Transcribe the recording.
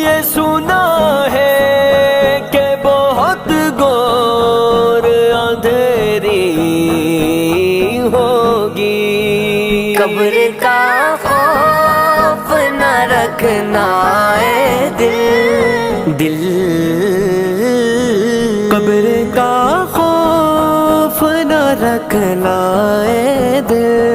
ये सुना है कि बहुत घोर अंधेरी होगी। कब्र का खौफ न रखना है दिल, कब्र का खौफ न रखना है दिल।